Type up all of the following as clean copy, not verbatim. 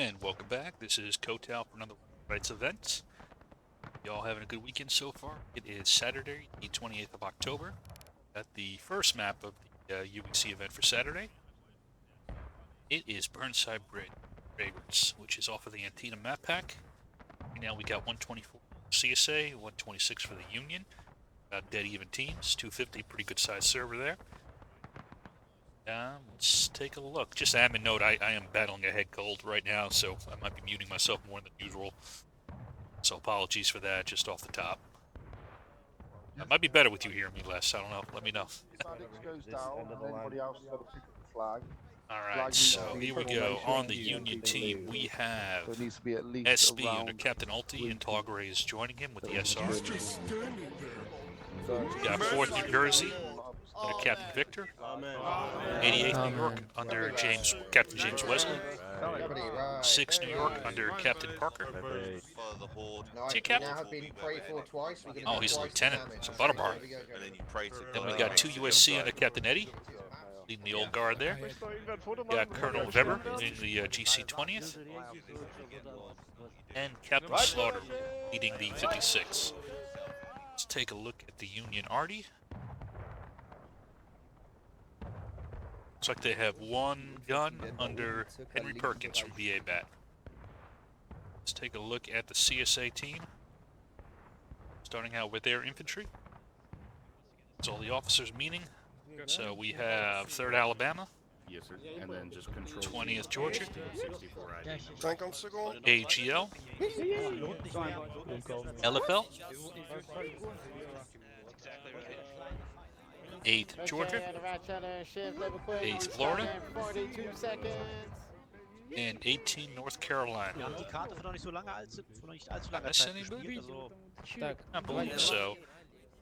And welcome back. This is Kotal for another Rights event. Y'all having a good weekend so far? It is Saturday, the 28th of October. At the first map of the UEC event for Saturday. It is Burnside Bridge, which is off of the Antietam map pack. Right now we got 124 for CSA, 126 for the Union. Dead even teams, 250, pretty good sized server there. Let's take a look. Just admin note, I am battling a head cold right now, so I might be muting myself more than usual. So apologies for that, just off the top. It might be better with you hearing me less. I don't know. Let me know. Alright, so here we go. On the Union team, we have SB under Captain Ulti, and Togray is joining him with the SR. We got 4th New Jersey under Captain Victor. 88th New York under Captain James Wesley. 6th New York under Captain Parker. Is he a captain? Oh, he's a lieutenant. It's a butterbar. Then we got 2 USC under Captain Eddie, leading the old guard there. We got Colonel Weber leading the GC 20th. And Captain Slaughter leading the 56. Let's take a look at the Union Arty. Looks like they have 1 gun under Henry Perkins from VA BAT. Let's take a look at the CSA team. Starting out with their infantry. It's all the officers meeting. So we have 3rd Alabama. Yes, sir. And then just control 20th Georgia. 50 seconds. AGL. LFL. 8th Georgia. 8th Florida. And 18 North Carolina. That's any movie? I believe so.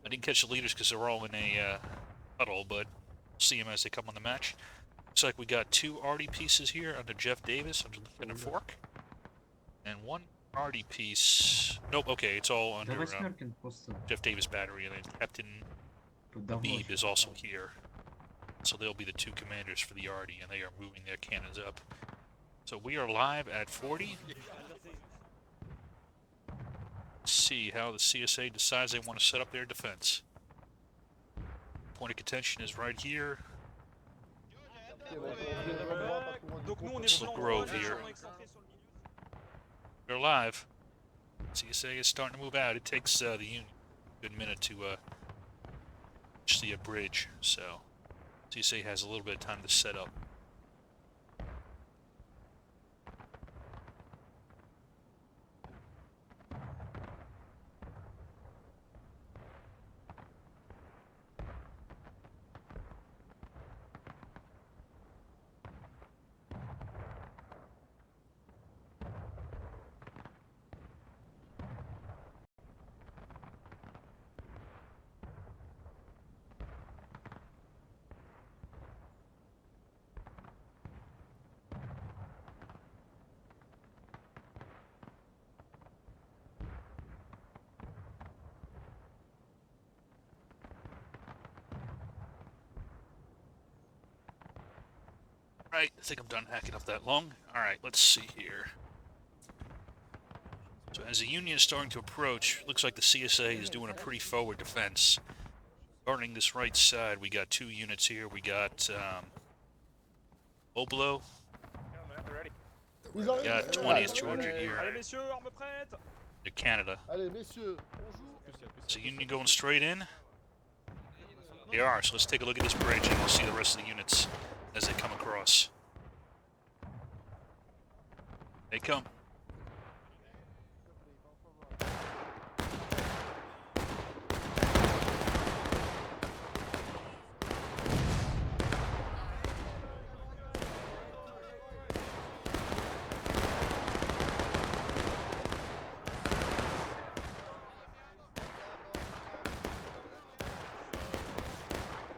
I didn't catch the leaders because they're all in a huddle, but we'll see them as they come on the match. Looks like we got 2 Arty pieces here under Jeff Davis, under Lieutenant Fork. And 1 Arty piece. Nope, okay, it's all under Jeff Davis battery, and then Captain Beeb is also here. So they'll be the 2 commanders for the Arty, and they are moving their cannons up. So we are live at 40. Let's see how the CSA decides they want to set up their defense. Point of contention is right here. This little grove here. They're live. CSA is starting to move out. It takes the Union a good minute to reach the bridge, so CSA has a little bit of time to set up. Right, I think I'm done hacking up that long. Alright, let's see here. So as the Union is starting to approach, looks like the CSA is doing a pretty forward defense. Guarding this right side, we got 2 units here. We got Oblo. We got 20th Georgia here. To Canada. So Union going straight in. They are, so let's take a look at this bridge and we'll see the rest of the units as they come across. They come.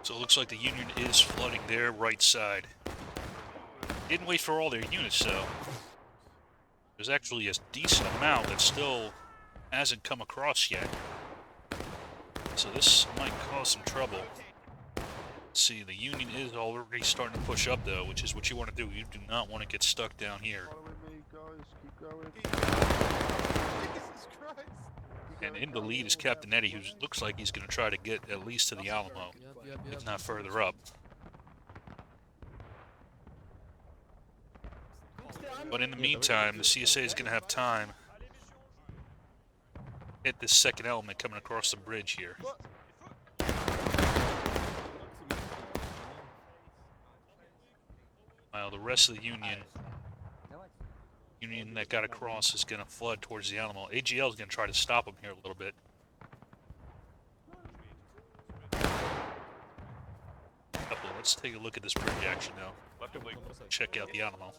So it looks like the Union is flooding their right side. Didn't wait for all their units, though. There's actually a decent amount that still hasn't come across yet. So this might cause some trouble. Let's see, the Union is already starting to push up, though, which is what you want to do. You do not want to get stuck down here. And in the lead is Captain Eddie, who looks like he's going to try to get at least to the Alamo, if not further up. But in the meantime, the CSA is going to have time to hit this second element coming across the bridge here. While the rest of the Union that got across is going to flood towards the Alamo. AGL is going to try to stop them here a little bit. Let's take a look at this bridge action now. Check out the Alamo.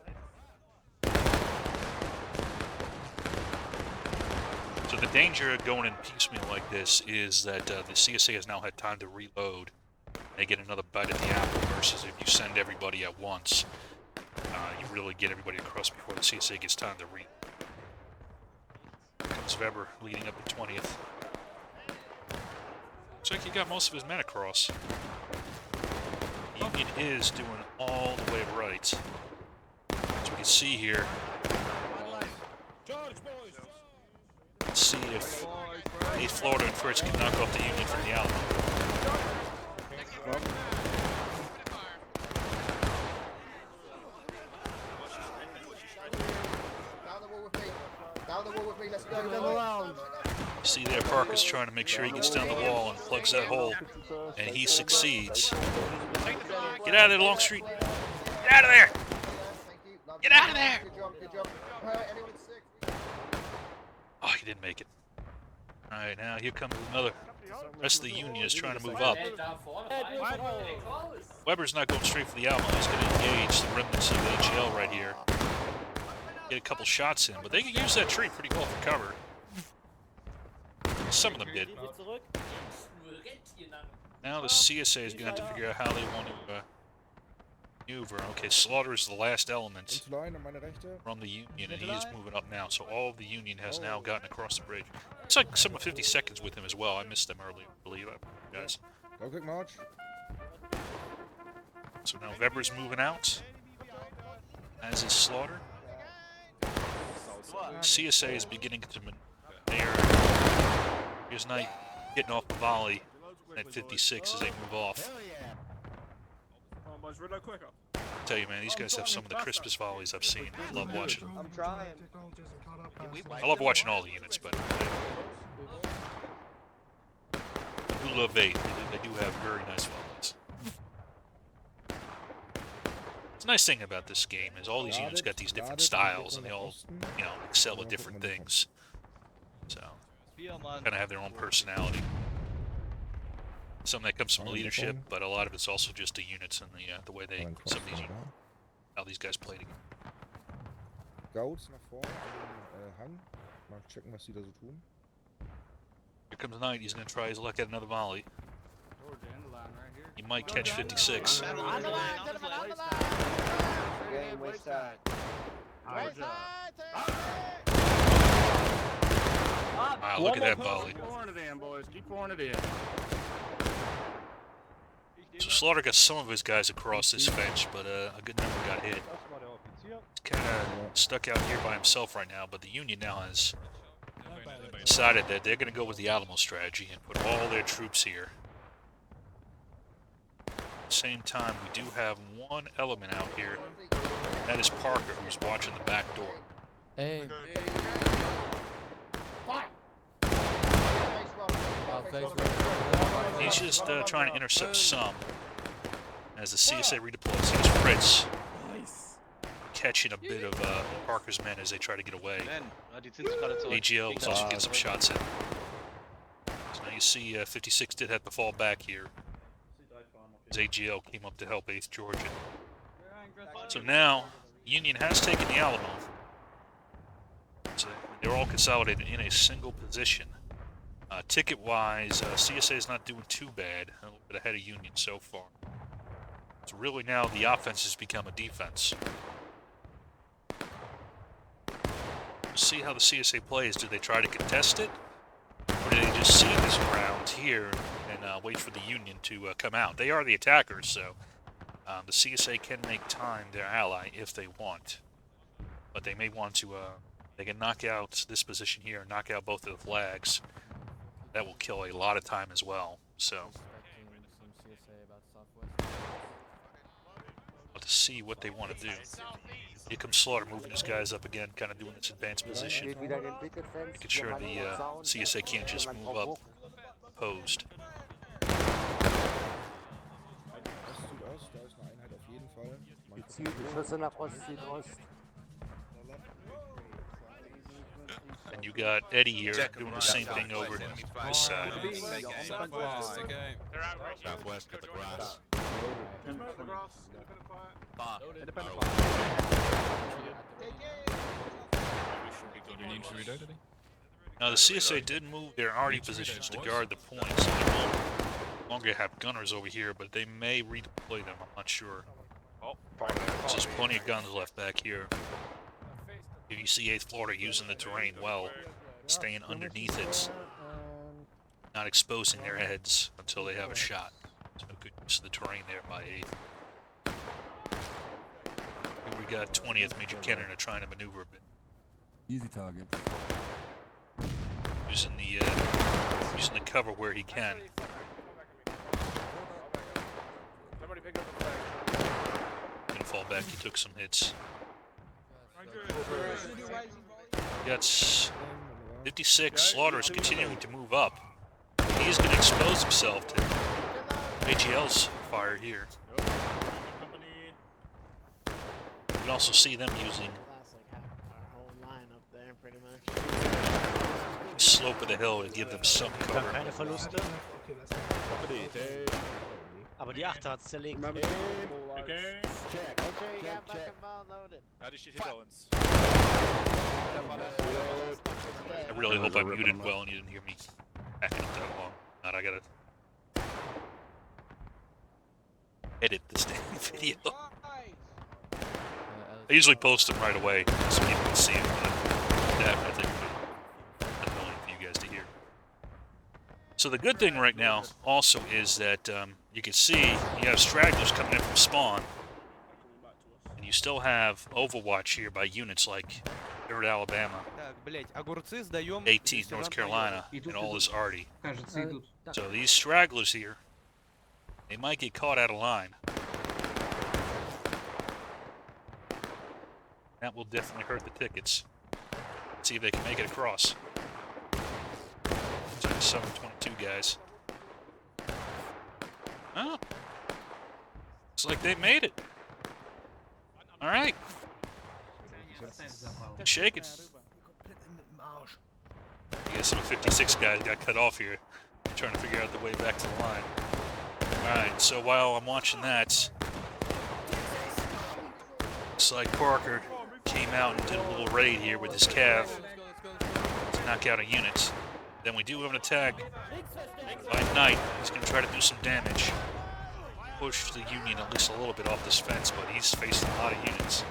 So the danger of going in piecemeal like this is that the CSA has now had time to reload. They get another bite at the apple versus if you send everybody at once. You really get everybody across before the CSA gets time to read. Here comes Weber leading up to 20th. Looks like he got most of his men across. Union is doing all the way right. As we can see here. Let's see if Florida and Fritz can knock off the Union from the Alamo. You see there, Parker's trying to make sure he gets down the wall and plugs that hole, and he succeeds. Get out of there, Longstreet! Get out of there! Get out of there! Oh, he didn't make it. Alright, now here comes another. The rest of the Union is trying to move up. Weber's not going straight for the Alamo. He's going to engage the remnants of the AGL right here. Get a couple shots in, but they can use that tree pretty well for cover. Some of them did. Now the CSA is going to have to figure out how they want to maneuver. Okay, Slaughter is the last element from the Union, and he is moving up now. So all of the Union has now gotten across the bridge. It's like some of 50 seconds with him as well. I missed them earlier, I believe. Guys. Go quick march. So now Weber's moving out, as is Slaughter. CSA is beginning to maneuver. Here's Knight getting off the volley at 56 as they move off. I tell you, man, these guys have some of the crispest volleys I've seen. I love watching them. I'm trying. I love watching all the units, but I do love 8. They do have very nice volleys. It's a nice thing about this game is all these units got these different styles, and they all, you know, excel at different things. So, kind of have their own personality. Some that comes from leadership, but a lot of it's also just the units and the way they, some of these, how these guys play together. Scouts nach vorne an den Hang. Mal checken, was sie da so tun. Here comes Knight. He's going to try his luck at another volley. He might catch 56. Wow, look at that volley. Keep pouring it in. So Slaughter got some of his guys across this fence, but a good number got hit. He's kind of stuck out here by himself right now, but the Union now has decided that they're going to go with the Alamo strategy and put all their troops here. At the same time, we do have one element out here. That is Parker, who's watching the back door. Hey. He's just trying to intercept some as the CSA redeploys. Here's Fritz catching a bit of Parker's men as they try to get away. AGL was also getting some shots in. So now you see 56 did have to fall back here as AGL came up to help 8th Georgia. So now Union has taken the Alamo. So they're all consolidated in a single position. Ticket-wise, CSA is not doing too bad, a little bit ahead of Union so far. So really now the offense has become a defense. We'll see how the CSA plays. Do they try to contest it? Or do they just see this ground here and wait for the Union to come out. They are the attackers, so the CSA can make time their ally if they want. But they may want to, they can knock out this position here, knock out both of the flags. That will kill a lot of time as well, so. Let's see what they want to do. Here comes Slaughter moving his guys up again, kind of doing this advanced position. Making sure the CSA can't just move up opposed. And you got Eddie here doing the same thing over this side. Southwest, got the grass. Now the CSA did move their arty positions to guard the points. So they no longer have gunners over here, but they may redeploy them. I'm not sure. There's plenty of guns left back here. If you see 8th Florida using the terrain well, staying underneath it, not exposing their heads until they have a shot. So good use of the terrain there by 8th. Here we got 20th Major Kenner trying to maneuver a bit. Easy target. Using the cover where he can. Didn't fall back. He took some hits. Got 56. Slaughter is continuing to move up. He's going to expose himself to AGL's fire here. You can also see them using the slope of the hill to give them some cover. Keine Verluste. Aber die 8 hat's zerlegt. I really hope I muted well and you didn't hear me backing up that long. Not I gotta edit this damn video. I usually post them right away so people can see them, but that I think would be annoying for you guys to hear. So the good thing right now also is that you can see you have stragglers coming in from spawn, and you still have overwatch here by units like 3rd Alabama, 18th North Carolina, and all this arty. So these stragglers here, they might get caught out of line. That will definitely hurt the tickets. Let's see if they can make it across. So 722 guys. Oh. Looks like they made it. Alright. Shake it. I guess some 56 guys got cut off here. Trying to figure out the way back to the line. Alright, so while I'm watching that, looks like Parker came out and did a little raid here with his cav to knock out a unit. Then we do have an attack by Knight. He's going to try to do some damage. Push the Union at least a little bit off this fence, but he's facing a lot of units.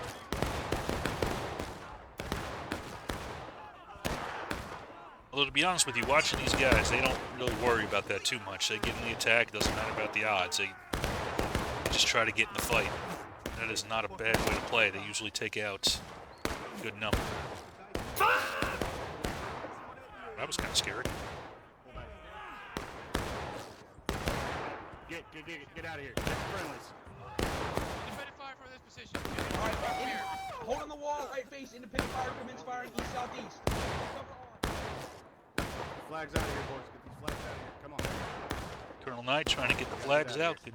Although to be honest with you, watching these guys, they don't really worry about that too much. They get in the attack, it doesn't matter about the odds. They just try to get in the fight. That is not a bad way to play. They usually take out a good number. That was kind of scary. Get out of here. Get friendlies. Independent fire for this position. All right, here. Hold on the wall, right face. Independent fire commence firing east southeast. Flags out of here, boys. Get these flags out of here. Come on. Colonel Knight trying to get the flags out. Good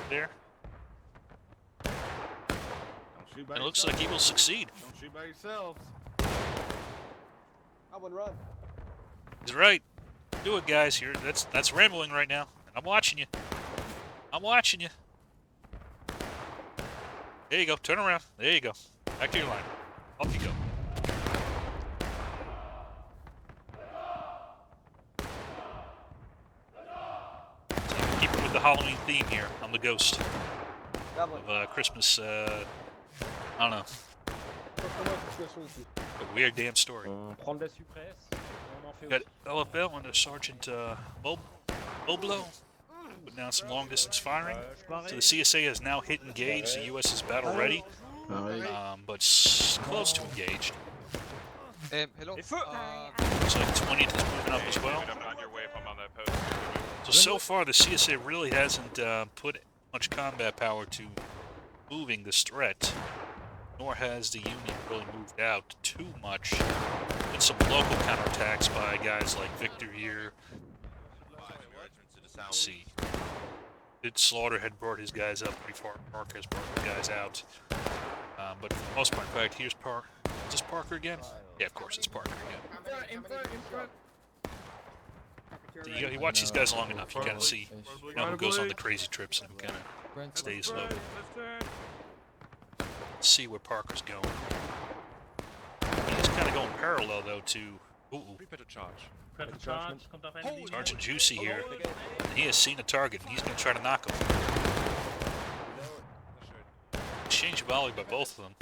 there. Don't shoot by It looks yourself. like he will succeed. Don't shoot by yourselves. I would run. He's right. Do it, guys. Here, that's rambling right now, and I'm watching you. I'm watching you. There you go. Turn around. There you go. Back to your line. Off you go. So keep it with the Halloween theme here. I'm the ghost of Christmas. I don't know. A weird damn story. Got LFL under Sergeant Mob. low blow. Put down some long distance firing. So the CSA has now hit engage. The US is battle ready, but close to engaged. Hello. Looks like 20th is moving up as well. I'm on your way if I'm on that post. So far the CSA really hasn't put much combat power to moving this threat, nor has the Union really moved out too much. With some local counterattacks by guys like Victor here. Let's see. Slaughter had brought his guys up pretty far. Parker has brought his guys out. But for the most part, in fact, here's Parker. Is this Parker again? Yeah, of course, it's Parker again. In front. So you watch these guys long enough, you kind of see who goes on the crazy trips and who kind of stays low. Let's see where Parker's going. He's kind of going parallel, though, to... Prepare to charge. Sergeant Juicy here. And he has seen a target, and he's going to try to knock him. Exchange volley by both of them.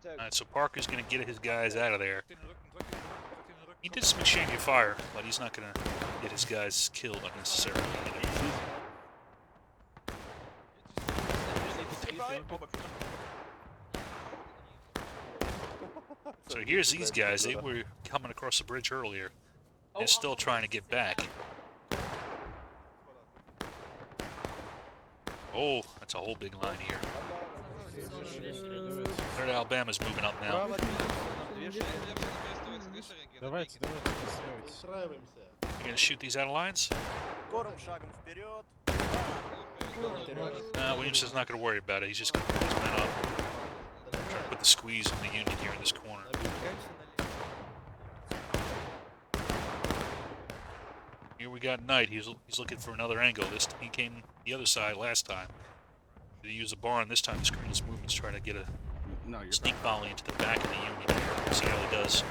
Alright, so Parker's going to get his guys out of there. He did some exchange of fire, but he's not going to get his guys killed unnecessarily. So here's these guys. They were coming across the bridge earlier. They're still trying to get back. Oh, that's a whole big line here. Third Alabama's moving up now. You gonna shoot these out of lines? Williamson's not gonna worry about it. He's just gonna put his men up. Try to put the squeeze on the Union here in this corner. Here we got Knight. He's looking for another angle. He came the other side last time. He used the barn. This time the screenless movement's trying to get a sneak volley into the back of the Union here. See how he does.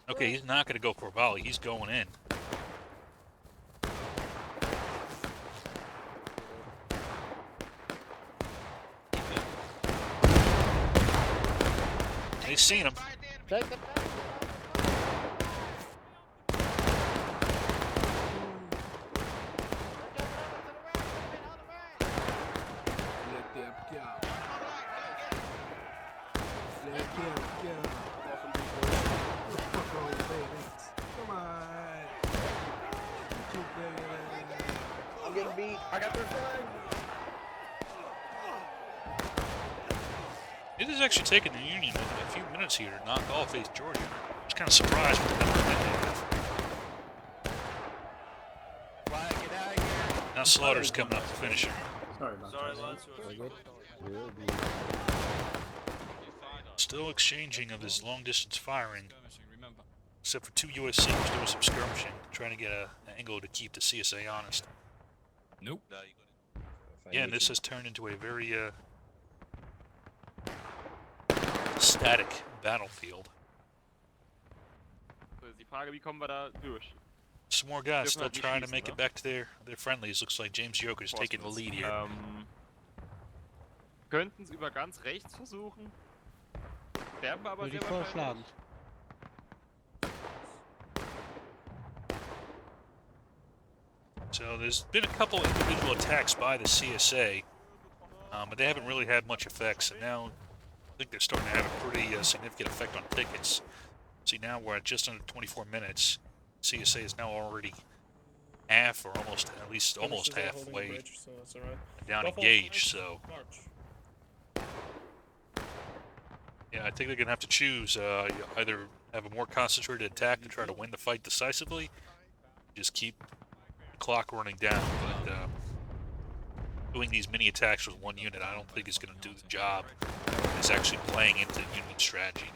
Okay, he's not going to go for a volley. He's going in. They've seen him. It is actually taking the Union a few minutes here to knock off East Georgia. I was kind of surprised with the number that they have. Now Slaughter's coming up to finish him. Still exchanging of his long-distance firing, except for two USCs doing some skirmishing, trying to get an angle to keep the CSA honest. Nope. Again, this has turned into a very static battlefield. Some more guys still trying to make it back to their friendlies. Looks like James Joker's taking the lead here. Könnten es über ganz rechts versuchen. Sterben aber sehr wahrscheinlich. So there's been a couple individual attacks by the CSA, but they haven't really had much effects. And now I think they're starting to have a pretty significant effect on tickets. See, now we're at just under 24 minutes. CSA is now already half, or almost, at least almost halfway down engaged. So yeah, I think they're gonna have to choose either have a more concentrated attack to try to win the fight decisively, just keep the clock running down. But doing these mini attacks with one unit, I don't think is going to do the job. It's actually playing into Union strategy.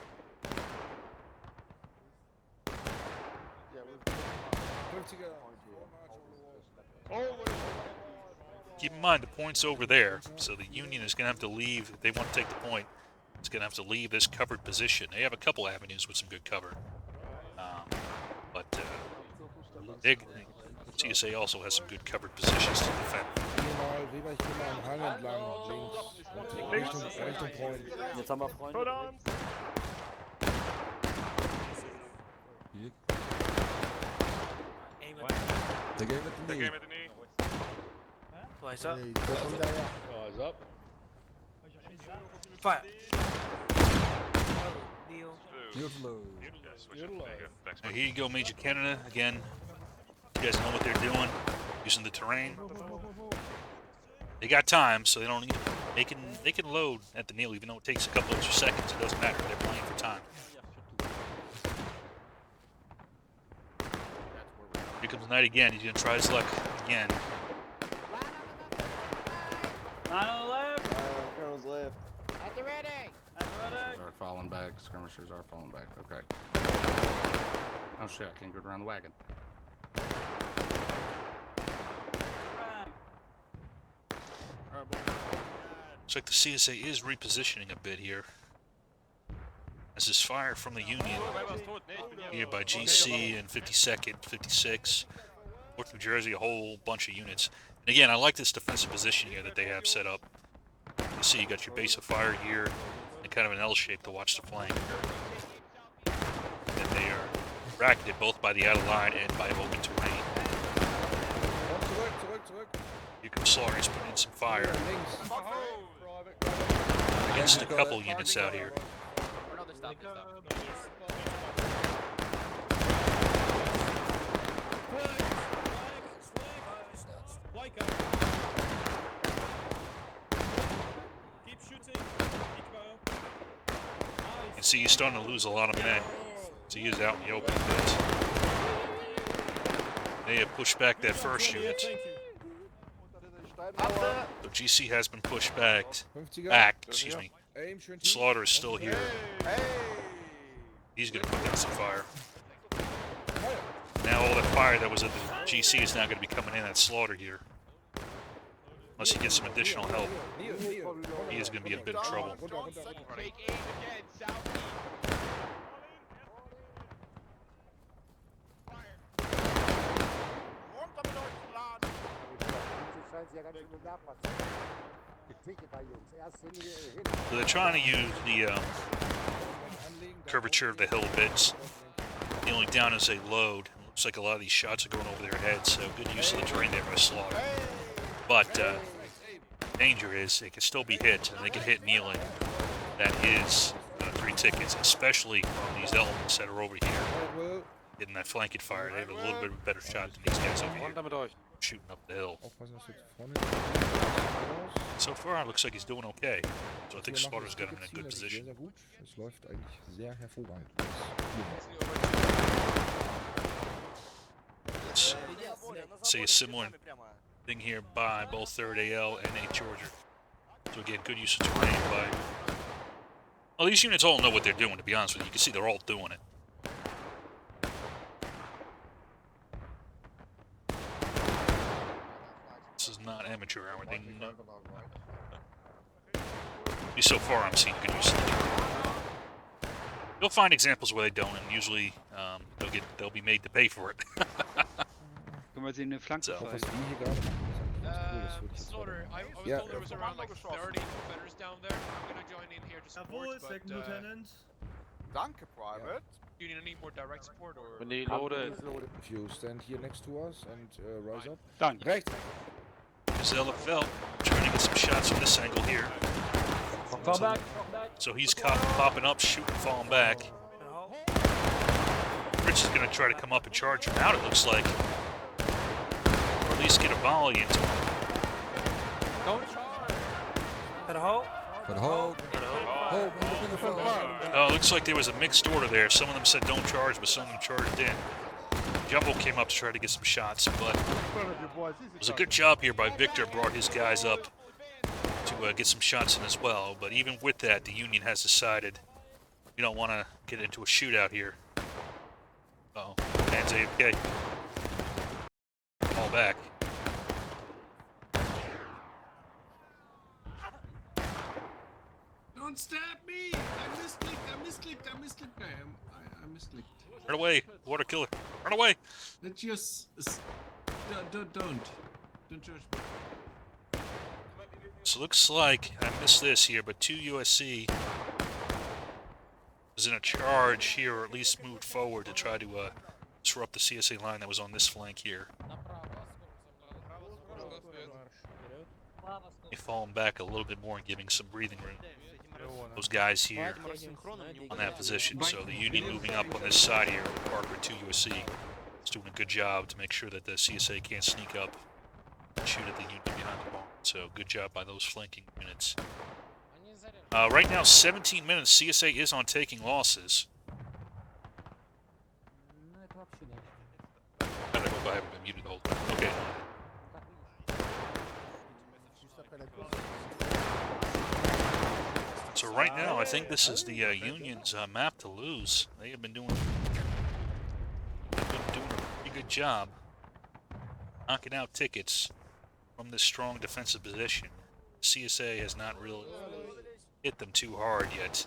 Keep in mind the point's over there, so the Union is going to have to leave. If they want to take the point, it's going to have to leave this covered position. They have a couple avenues with some good cover, but CSA also has some good covered positions to defend. Geh mal, Weber, ich geh mal am Hang entlang, links. Und Richtung Point. Jetzt haben wir Freunde. Showdowns! The game at the The knee. game at the knee. Twice up. Hey, der kommt daher. Eyes up. Fire. Beautiful. Yeah, switch it. There you go. Thanks, Now, buddy. here you go, Major Canada. Again, you guys know what they're doing, using the terrain. They got time, so they don't need. They can load at the kneel, even though it takes a couple extra seconds. It doesn't matter. They're playing for time. Here comes Knight again. He's gonna try his luck again. Girls left. Are falling back. Skirmishers are falling back. Okay. Oh shit! I can't go around the wagon. Alright, boys. Looks like the CSA is repositioning a bit here. As this fire from the Union Wer war's tot? Nee, ich bin hier. here by GC and 52nd, 56, North New Jersey, a whole bunch of units. And again, I like this defensive position here that they have set up. You see, you got your base of fire here, and kind of an L shape to watch the flank. And they are bracketed both by the out of line and by open terrain. Zurück. You can Slaughter, he's putting in some fire Links. against a couple units out here. You can see he's starting to lose a lot of men. So he is out in the open a bit. They have pushed back that first unit. So GC has been pushed back. 50er. Excuse me. Aim, schön tief. Slaughter is still here. He's going to put down some fire. Now all that fire that was at the GC is now going to be coming in at Slaughter here. Unless he gets some additional help, Kneel. he is going to be in a bit of trouble. Runter. Take aim again, southeast. So they're trying to use the curvature of the hill a bit. Kneeling down as they load. Looks like a lot of these shots are going over their heads, so good use of the terrain there by Slaughter. But danger is they can still be hit, and they can hit kneeling. That is 3 tickets, especially on these elements that are over here. Getting that flanking fire, they have a little bit of a better shot than these guys over here. Shooting up the hill. Aufpassen, dass du vorne So far, it looks like he's doing okay. So I think Hier machen Slaughter's got him in a good Tickets position. sehr gut. Es läuft eigentlich sehr hervorragend. Let's see a similar thing here by both 3rd AL and 8th Georgia. So again, good use of terrain by... Well, these units all know what they're doing, to be honest with you. You can see they're all doing it. This is not amateur hour. They know. At least so far, I'm seeing good use of it. You'll find examples where they don't, and usually they'll be made to pay for it. Können wir sie in eine Flanke So. Was die hier gerade machen, ist eigentlich ganz cool. Das würde ich jetzt Slaughter, I was Yeah. told there was around like 30 Confederates down there. I'm gonna join in here to support, but Danke, Private. do you need more direct support or? When they loaded. If you stand here next to us and rise up. Done. Rechts. Zella fell, trying to get some shots from this angle here. So he's popping up, shooting, falling back. Rich is going to try to come up and charge him out, it looks like. Or at least get a volley into him. For the Hogg. Oh, it looks like there was a mixed order there. Some of them said don't charge, but some of them charged in. Jumbo came up to try to get some shots, but it was a good job here by Victor. Brought his guys up to get some shots in as well. But even with that, the Union has decided we don't want to get into a shootout here. Uh-oh, man's AFK. Fall back. Don't stab me! I misclicked. I misclicked. Run away, water killer. Run away. Let's just... Don't judge me. So looks like I missed this here, but 2 USC was in a charge here, or at least moved forward to try to disrupt the CSA line that was on this flank here. They falling back a little bit more and giving some breathing room. Those guys here on that position. So the Union moving up on this side here with Parker 2 USC is doing a good job to make sure that the CSA can't sneak up and shoot at the Union behind the barn. So good job by those flanking units. Right now, 17 minutes. CSA is on taking losses. I don't know if I haven't been muted the whole time. Okay. So right now, I think this is the Union's map to lose. They have been doing a pretty good job knocking out tickets from this strong defensive position. CSA has not really hit them too hard yet.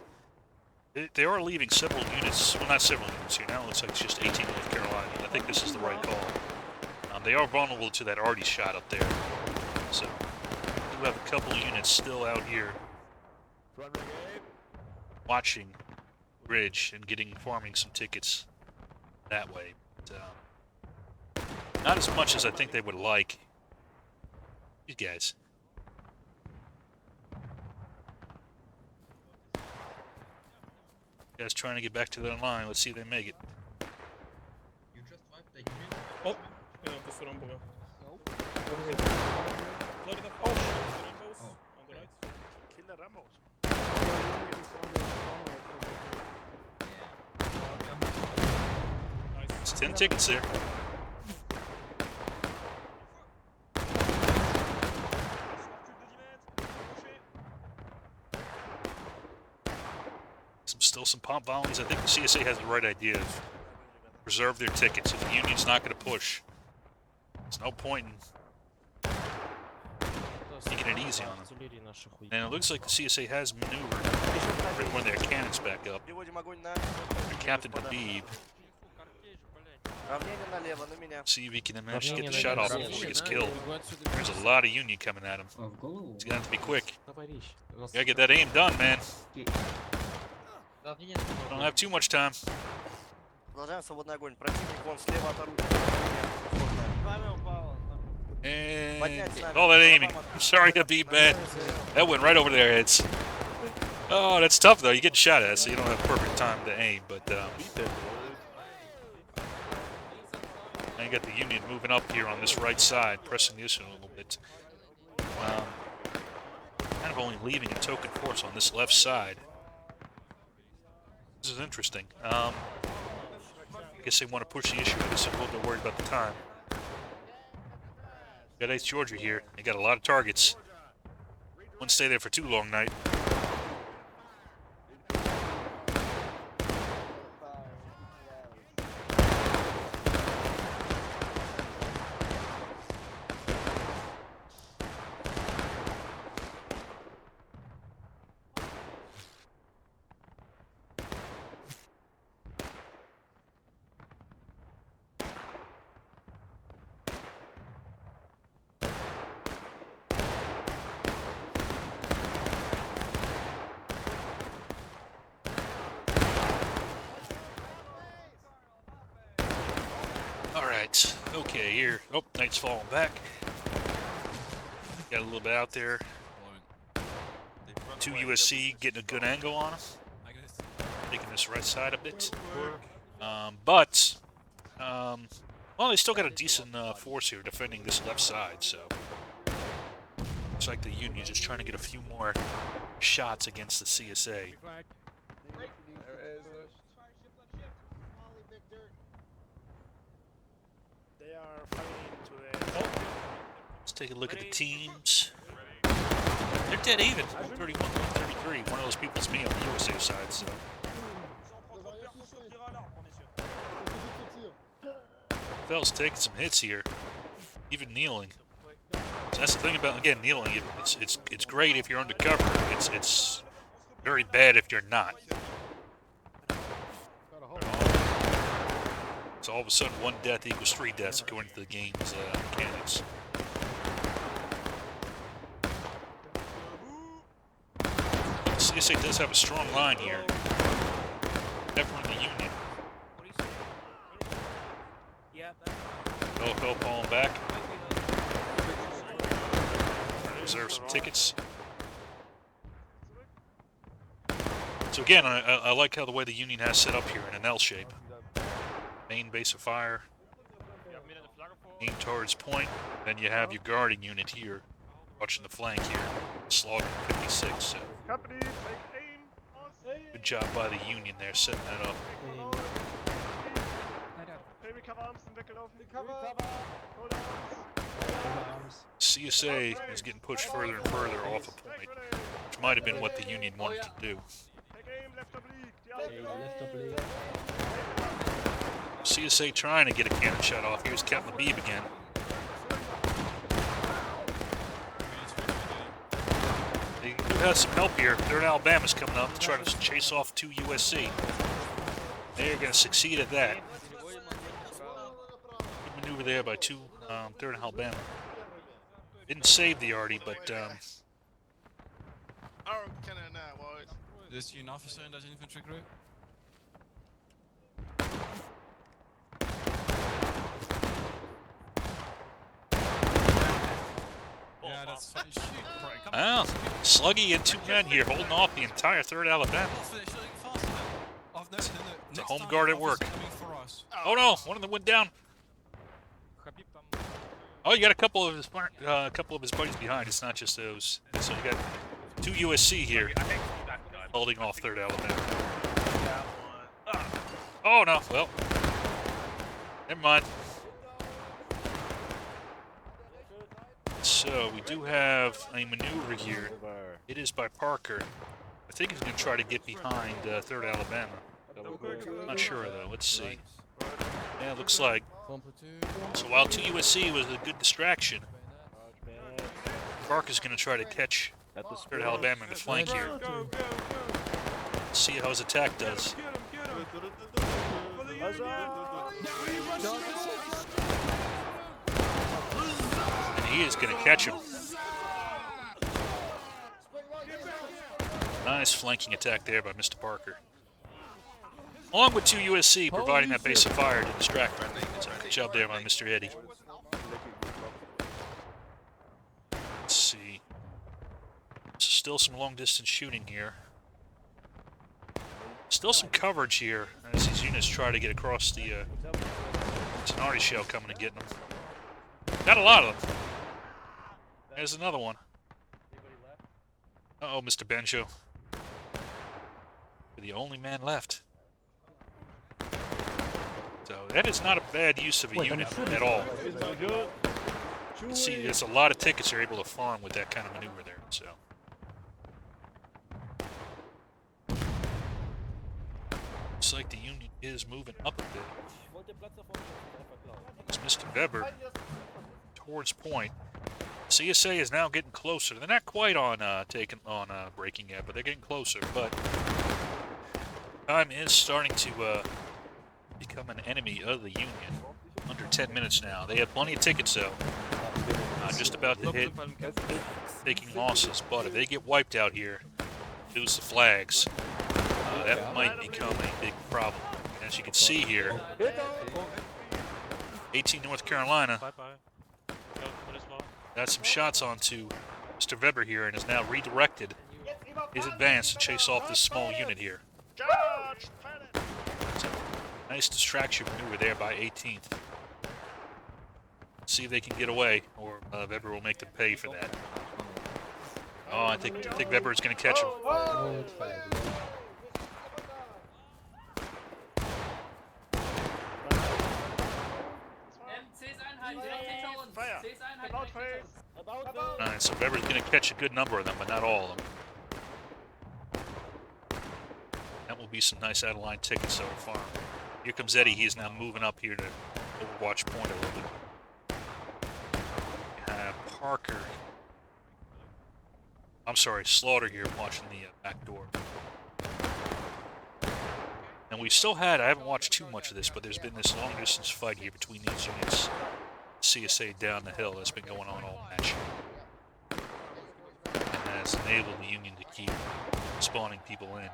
They are leaving several units, well, not several units here. Now it looks like it's just 18 North Carolina. I think this is the right call. They are vulnerable to that arty shot up there. So we have a couple units still out here watching bridge and farming some tickets that way. But, not as much as I think they would like. These guys. Guys trying to get back to their line. Let's see if they make it. Oh, yeah, this one below. Kill the Ramos. It's 10 tickets there. Still some pump volleys. I think the CSA has the right idea of preserve their tickets. If the Union's not going to push, there's no point in taking it easy on them. And it looks like the CSA has maneuvered to bring one of their cannons back up. And Captain Habib. See if he can manage to get the shot off before he gets killed. There's a lot of Union coming at him. He's going to have to be quick. You gotta get that aim done, man. Don't have too much time. And all that aiming. I'm sorry to be bad. That went right over their heads. Oh, that's tough though. You get shot at, so you don't have perfect time to aim. But now you got the Union moving up here on this right side, pressing this in a little bit. Kind of only leaving a token force on this left side. This is interesting. I guess they want to push the issue. I guess they're a little bit worried about the time. Got Ace Georgia here. They got a lot of targets. Wouldn't stay there for too long, Knight. Okay, here. Oh, Knight's falling back. Got a little bit out there. 2 USC getting a good angle on him. Taking this right side a bit. Well, they still got a decent force here defending this left side, so. Looks like the Union just trying to get a few more shots against the CSA. Let's take a look at the teams. They're dead even. 131, 133. One of those people's me on the USA side, so. Fell's taking some hits here, even kneeling. So that's the thing about, again, kneeling. It's great if you're undercover. It's very bad if you're not. So all of a sudden, 1 death equals 3 deaths according to the game's mechanics. CSA does have a strong line here. Definitely the Union. Phil falling back. Reserve some tickets. So again, I like how the way the Union has set up here in an L shape. Main base of fire, aim towards point, then you have your guarding unit here, watching the flank here, slaughter 56. So good job by the Union there, setting that up. CSA is getting pushed further and further off a point, which might have been what the Union wanted to do. CSA trying to get a cannon shot off. Here's Captain Beeb again. They do have some help here. 3rd Alabama's coming up to try to chase off 2 USC. They're going to succeed at that. Good maneuver there by 3rd Alabama. Didn't save the Artie, but Is he an officer in that infantry group? Yeah, that's funny. Shoot, right, well, Sluggy and 2 men here holding off the entire 3rd Alabama. It's a home guard at work. Oh no, one of them went down. Oh, you got a couple of his buddies behind. It's not just those. So you got 2 USC here holding off 3rd Alabama. Oh no, well, never mind. So we do have a maneuver here. It is by Parker. I think he's going to try to get behind 3rd Alabama. Not sure though. Let's see. Yeah, it looks like. So while 2 USC was a good distraction, Parker's going to try to catch 3rd Alabama in the flank here. Let's see how his attack does. And he is going to catch him. Nice flanking attack there by Mr. Parker. Along with 2 USC providing that base of fire to distract him. So good job there by Mr. Eddie. Let's see. Still some long distance shooting here. Still some coverage here as these units try to get across the Sonari shell coming and getting them. Got a lot of them. There's another one. Uh-oh, Mr. Benjo. You're the only man left. So that is not a bad use of a unit at all. You can see there's a lot of tickets they're able to farm with that kind of maneuver there. So looks like the Union is moving up a bit. It's Mr. Weber towards point. CSA is now getting closer. They're not quite on breaking yet, but they're getting closer. But time is starting to become an enemy of the Union. Under 10 minutes now. They have plenty of tickets though. Just about to hit taking losses, but if they get wiped out here, lose the flags, that might become a big problem. As you can see here, 18 North Carolina got some shots onto Mr. Weber here and has now redirected his advance to chase off this small unit here. So, nice distraction maneuver there by 18th. See if they can get away, or Weber will make them pay for that. Oh, I think Weber is going to catch him. Alright, so Weber's going to catch a good number of them, but not all of them. That will be some nice out-of-line tickets so far. Here comes Eddie. He's now moving up here to Overwatch Point a little bit. Parker. I'm sorry, Slaughter here watching the back door. And we still had, I haven't watched too much of this, but there's been this long distance fight here between these units. CSA down the hill that's been going on all match. And has enabled the Union to keep spawning people in.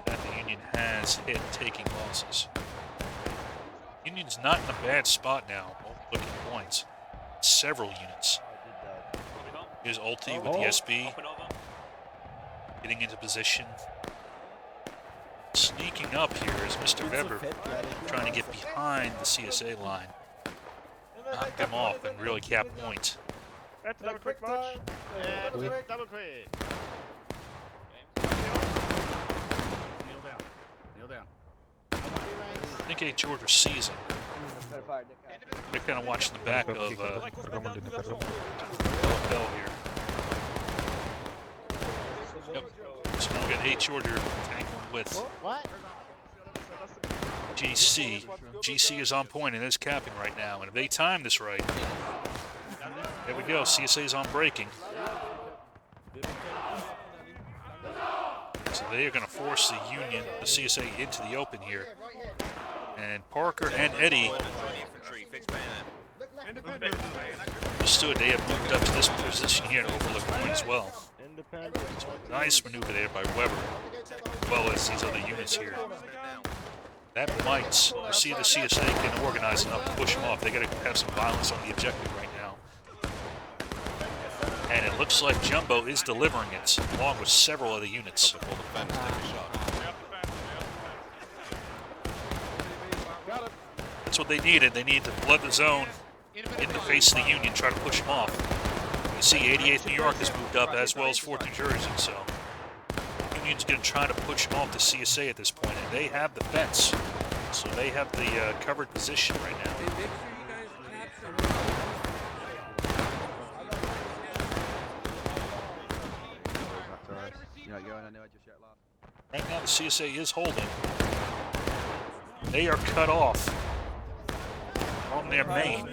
And the Union has hit taking losses. Union's not in a bad spot now, looking points. Several units. Here's Ulti with the SB. Getting into position. Sneaking up here is Mr. Weber, trying to get behind the CSA line. Knock them off and really cap points. That's double quick march. Double quick. Kneel down. I think A. Georgia sees him. They're kind of watching the back of Bell here. Yep. So we got A. Georgia tangling with GC. GC is on point and is capping right now. And if they time this right, there we go. CSA is on breaking. So they are going to force the Union, the CSA, into the open here. And Parker and Eddie understood they have moved up to this position here to overlook point as well. So nice maneuver there by Weber, as well as these other units here. That might see the CSA can organize enough to push them off. They got to have some violence on the objective right now. And it looks like Jumbo is delivering it, along with several other units. That's what they needed. They needed to flood the zone in the face of the Union, try to push them off. You see 88th New York has moved up, as well as 4th New Jersey, so Union's going to try to push them off the CSA at this point, and they have the fence. So they have the covered position right now. Right now the CSA is holding. They are cut off on their main.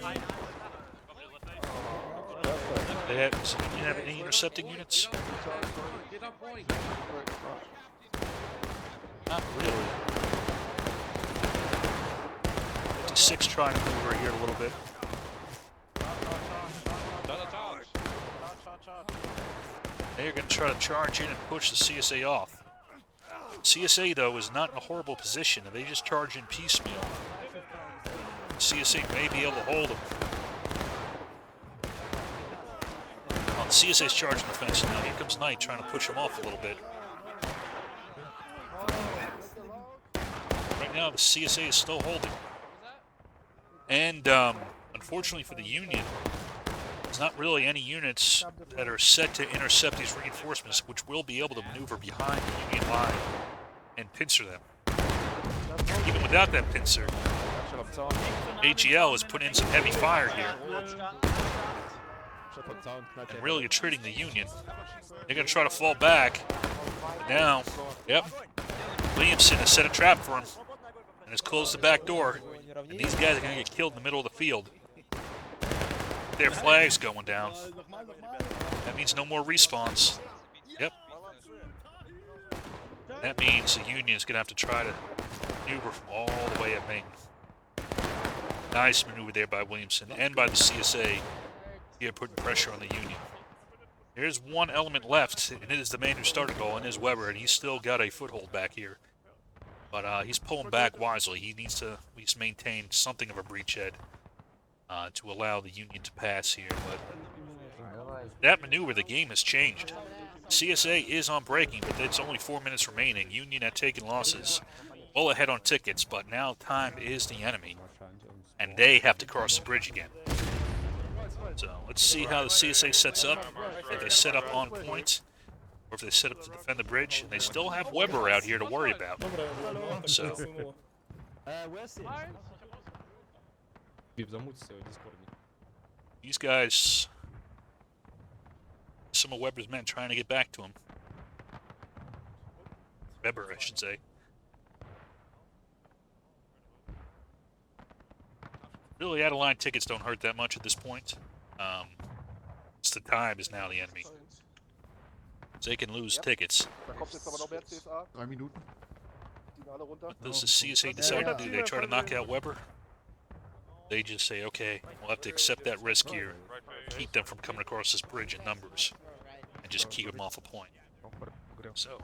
They have, does the Union have any intercepting units? Not really. 56 trying to move right here a little bit. They're going to try to charge in and push the CSA off. CSA, though, is not in a horrible position. If they just charge in piecemeal, CSA may be able to hold them. Well, CSA's charging the fence now. Here comes Knight trying to push them off a little bit. Right now, the CSA is still holding. And unfortunately for the Union, there's not really any units that are set to intercept these reinforcements, which will be able to maneuver behind the Union line and pincer them. Even without that pincer, AGL is putting in some heavy fire here and really attriting the Union. They're going to try to fall back. Now, yep, Williamson has set a trap for him and has closed the back door. And these guys are going to get killed in the middle of the field. Their flags going down. That means no more respawns. Yep. That means the Union is going to have to try to maneuver from all the way at Maine. Nice maneuver there by Williamson and by the CSA. Here putting pressure on the Union. There's one element left, and it is the man who started all, and is Weber, and he's still got a foothold back here. But he's pulling back wisely. He needs to at least maintain something of a breachhead to allow the Union to pass here. But that maneuver, the game has changed. CSA is on breaking, but it's only 4 minutes remaining. Union had taken losses, well ahead on tickets, but now time is the enemy, and they have to cross the bridge again. So let's see how the CSA sets up. If they set up on point, or if they set up to defend the bridge. And they still have Weber out here to worry about. So these guys, some of Weber's men trying to get back to him. Weber, I should say. Really, out-of-line tickets don't hurt that much at this point. It's the time is now the enemy. They can lose tickets. 3 Minuten. What does the CSA decide to do? They try to knock out Weber? They just say, okay, we'll have to accept that risk here, keep them from coming across this bridge in numbers, and just keep them off a point. So,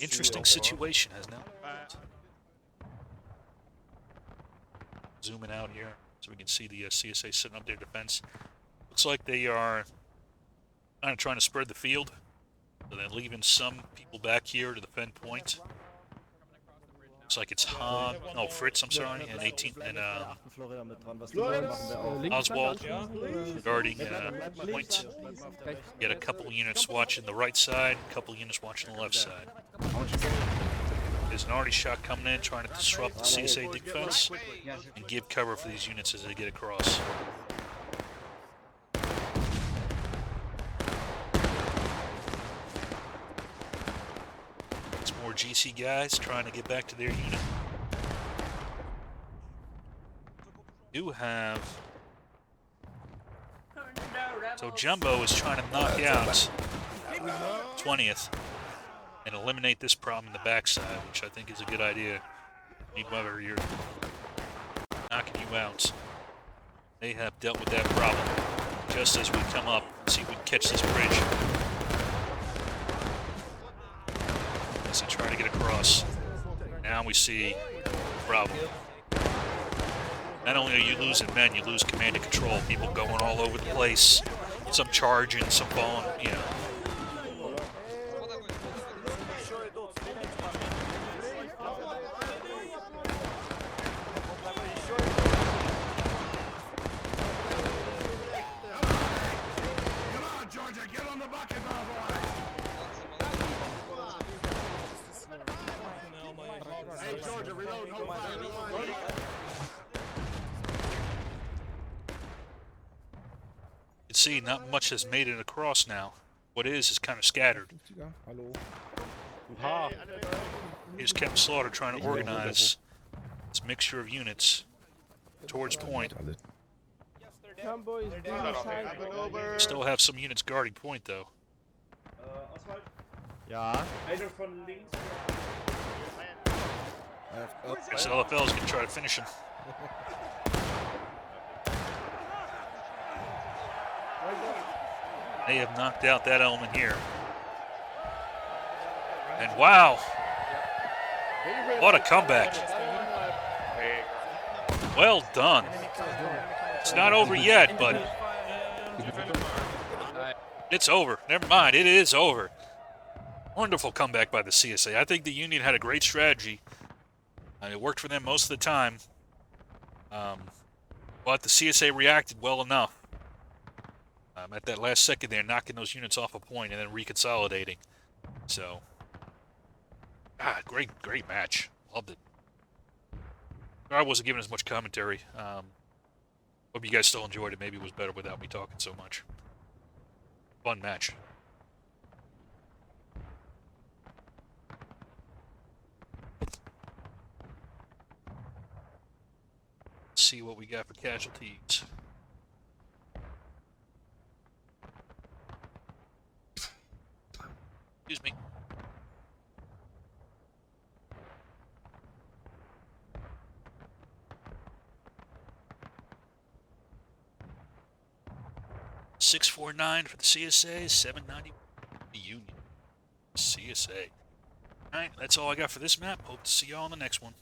interesting situation has now. Zooming out here so we can see the CSA setting up their defense. Looks like they are kind of trying to spread the field, so they're leaving some people back here to defend point. Looks like it's Hogg, no, Fritz, I'm sorry, and 18, and Oswald guarding point. Get a couple units watching the right side, a couple units watching the left side. There's an arty shot coming in, trying to disrupt the CSA defense and give cover for these units as they get across. It's more GC guys trying to get back to their unit. Do have... So Jumbo is trying to knock out 20th and eliminate this problem in the backside, which I think is a good idea. Whether you're knocking you out. They have dealt with that problem. Just as we come up, see if we can catch this bridge. As they try to get across. Now we see the problem. Not only are you losing men, you lose command and control. People going all over the place. Some charging, some falling, you know. See, not much has made it across now. What is kind of scattered. Here's Captain Slaughter trying to organize this mixture of units towards point. Still have some units guarding point, though. Ja. Guess LFL is going to try to finish him. They have knocked out that element here. And wow, what a comeback. Well done. It's not over yet, but it's over. Never mind, it is over. Wonderful comeback by the CSA. I think the Union had a great strategy. It worked for them most of the time. But the CSA reacted well enough. At that last second there, knocking those units off a point and then reconsolidating. So, great match. Loved it. I wasn't giving as much commentary. Hope you guys still enjoyed it. Maybe it was better without me talking so much. Fun match. Let's see what we got for casualties. Excuse me. $649 for the CSA, $790 for the Union. CSA. Alright, that's all I got for this map. Hope to see y'all on the next one.